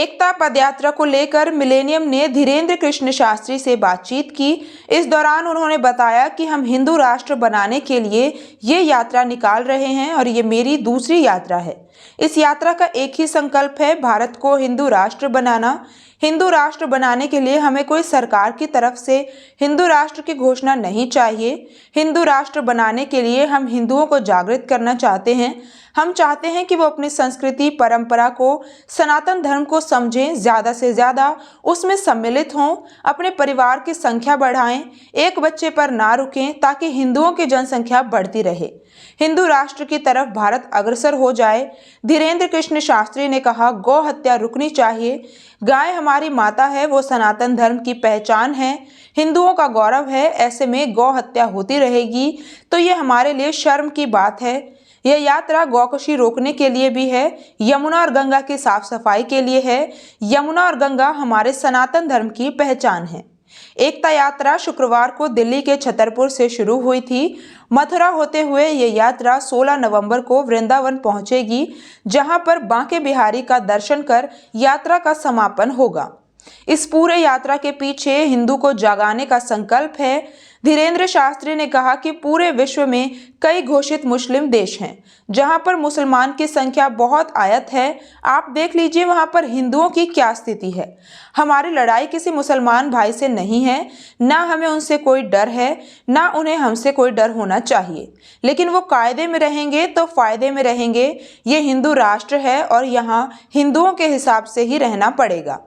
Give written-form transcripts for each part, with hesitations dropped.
एकता पदयात्रा को लेकर मिलेनियम ने धीरेन्द्र कृष्ण शास्त्री से बातचीत की। इस दौरान उन्होंने बताया कि हम हिंदू राष्ट्र बनाने के लिए ये यात्रा निकाल रहे हैं और ये मेरी दूसरी यात्रा है। इस यात्रा का एक ही संकल्प है, भारत को हिंदू राष्ट्र बनाना। हिंदू राष्ट्र बनाने के लिए हमें कोई सरकार की तरफ से हिंदू राष्ट्र की घोषणा नहीं चाहिए। हिंदू राष्ट्र बनाने के लिए हम हिंदुओं को जागृत करना चाहते हैं। हम चाहते हैं कि वो अपनी संस्कृति परंपरा को, सनातन धर्म को समझें, ज़्यादा से ज़्यादा उसमें सम्मिलित हों, अपने परिवार की संख्या बढ़ाएं, एक बच्चे पर ना रुकें ताकि हिंदुओं की जनसंख्या बढ़ती रहे, हिंदू राष्ट्र की तरफ भारत अग्रसर हो जाए। धीरेन्द्र कृष्ण शास्त्री ने कहा, गौ हत्या रुकनी चाहिए। गाय हमारी माता है, वो सनातन धर्म की पहचान है, हिंदुओं का गौरव है। ऐसे में गौ हत्या होती रहेगी तो ये हमारे लिए शर्म की बात है। यह यात्रा गौकशी रोकने के लिए भी है, यमुना और गंगा की साफ सफाई के लिए है। यमुना और गंगा हमारे सनातन धर्म की पहचान है। एकता यात्रा शुक्रवार को दिल्ली के छतरपुर से शुरू हुई थी। मथुरा होते हुए ये यात्रा 16 नवंबर को वृंदावन पहुंचेगी, जहां पर बांके बिहारी का दर्शन कर यात्रा का समापन होगा। इस पूरे यात्रा के पीछे हिंदू को जगाने का संकल्प है। धीरेन्द्र शास्त्री ने कहा कि पूरे विश्व में कई घोषित मुस्लिम देश हैं, जहां पर मुसलमान की संख्या बहुत आयत है। आप देख लीजिए वहां पर हिंदुओं की क्या स्थिति है। हमारी लड़ाई किसी मुसलमान भाई से नहीं है, ना हमें उनसे कोई डर है, ना उन्हें हमसे कोई डर होना चाहिए। लेकिन वो कायदे में रहेंगे तो फायदे में रहेंगे। ये हिंदू राष्ट्र है और यहाँ हिंदुओं के हिसाब से ही रहना पड़ेगा,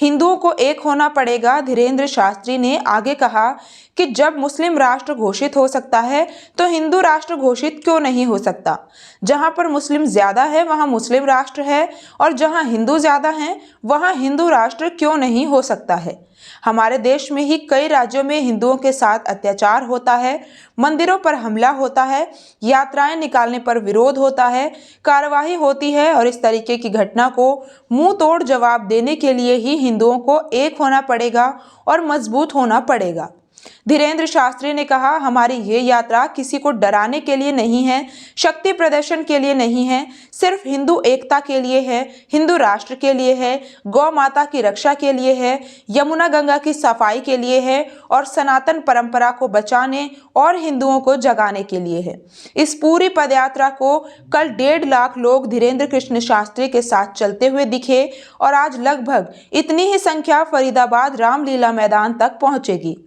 हिंदुओं को एक होना पड़ेगा। धीरेन्द्र शास्त्री ने आगे कहा कि जब मुस्लिम राष्ट्र घोषित हो सकता है तो हिंदू राष्ट्र घोषित क्यों नहीं हो सकता। जहां पर मुस्लिम ज्यादा है वहां मुस्लिम राष्ट्र है और जहां हिंदू ज्यादा हैं वहां हिंदू राष्ट्र क्यों नहीं हो सकता है। हमारे देश में ही कई राज्यों में हिंदुओं के साथ अत्याचार होता है, मंदिरों पर हमला होता है, यात्राएं निकालने पर विरोध होता है, कार्यवाही होती है और इस तरीके की घटना को मुंह तोड़ जवाब देने के लिए ही हिंदुओं को एक होना पड़ेगा और मजबूत होना पड़ेगा। धीरेन्द्र शास्त्री ने कहा, हमारी ये यात्रा किसी को डराने के लिए नहीं है, शक्ति प्रदर्शन के लिए नहीं है, सिर्फ हिंदू एकता के लिए है, हिंदू राष्ट्र के लिए है, गौ माता की रक्षा के लिए है, यमुना गंगा की सफाई के लिए है और सनातन परंपरा को बचाने और हिंदुओं को जगाने के लिए है। इस पूरी पदयात्रा को कल 1.5 लाख लोग धीरेन्द्र कृष्ण शास्त्री के साथ चलते हुए दिखे और आज लगभग इतनी ही संख्या फरीदाबाद रामलीला मैदान तक पहुंचेगी।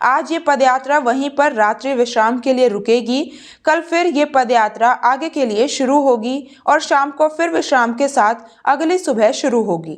आज ये पदयात्रा वहीं पर रात्रि विश्राम के लिए रुकेगी। कल फिर ये पदयात्रा आगे के लिए शुरू होगी और शाम को फिर विश्राम के साथ अगली सुबह शुरू होगी।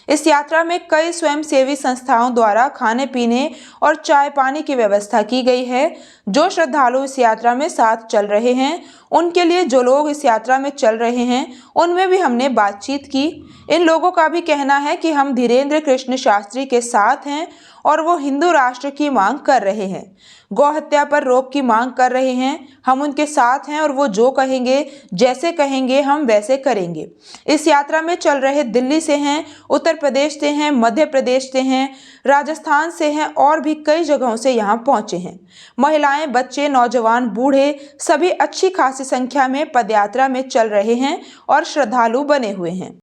इस यात्रा में कई स्वयंसेवी संस्थाओं द्वारा खाने पीने और चाय पानी की व्यवस्था की गई है। जो श्रद्धालु इस यात्रा में साथ चल रहे हैं उनके लिए, जो लोग इस यात्रा में चल रहे हैं उनमें भी हमने बातचीत की। इन लोगों का भी कहना है कि हम धीरेन्द्र कृष्ण शास्त्री के साथ हैं और वो हिंदू राष्ट्र की मांग कर रहे हैं, गौ हत्या पर रोक की मांग कर रहे हैं। हम उनके साथ हैं और वो जो कहेंगे, जैसे कहेंगे हम वैसे करेंगे। इस यात्रा में चल रहे दिल्ली से हैं, उत्तर प्रदेश से हैं, मध्य प्रदेश से हैं, राजस्थान से हैं और भी कई जगहों से यहाँ पहुँचे हैं। महिलाएं, बच्चे, नौजवान, बूढ़े सभी अच्छी खासी संख्या में पदयात्रा में चल रहे हैं और श्रद्धालु बने हुए हैं।